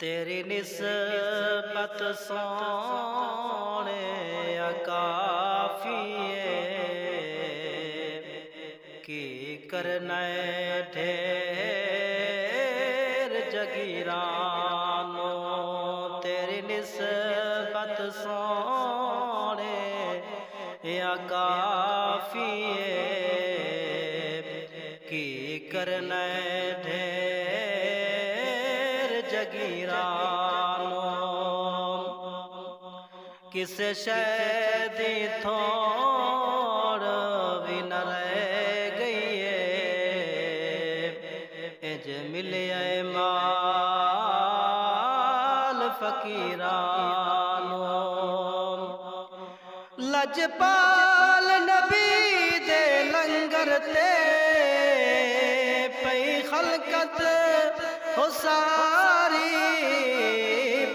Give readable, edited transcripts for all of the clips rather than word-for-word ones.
تیری نسبت سونے کافی ہے کی کرنے ڈھیر جگیرانو تیری نسبت سونے کافی ہے کی کرنے ڈھیر جگیرانو کس شے دی تھوڑ بھی نہ رہ گئی ہے اج ملے مال فقیرانو لجپال نبی دے لنگر تے پئی خلقت ہو ساری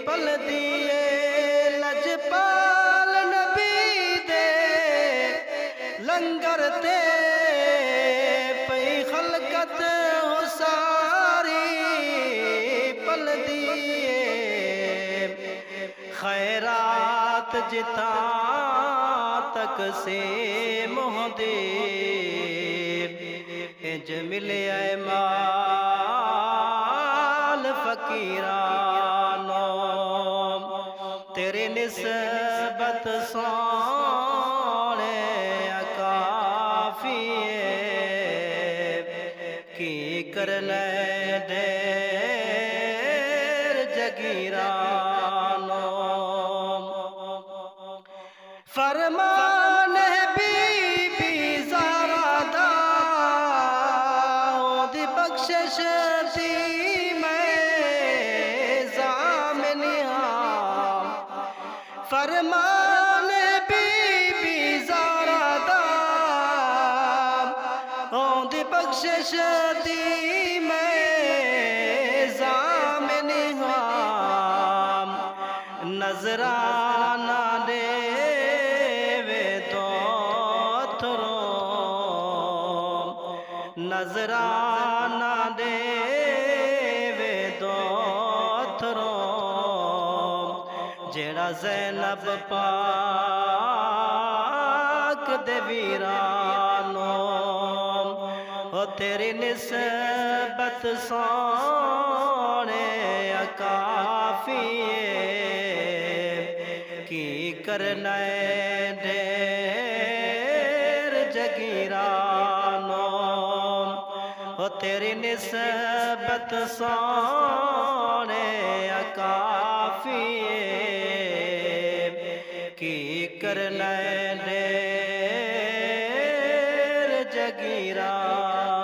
پل دیے لجپال نبی دے لنگر تے پئی خلقت ہو ساری پل دیے خیرات جتاں تک سے مہدے اج ملے مال فقیرانو تیری نسبت سونے کافی ہے کی کرنے ڈھیر جگیرانو فرمان بی بی زہرا دا دی بخشش دی میں ضامنی ہاں فرمان بی بی زہرا دا دی بخشش دی میں ضامنی ہاں نظرانہ دے نظرانہ دے وے دوتھروں جیڑا زینب پاک دے ویرانو او تیری نسبت سونے کافی ہے کی کرنے ڈھیر جگیرانو او تیری نسبت سونے کافی ہے کی کرنے ڈھیر جگیرانو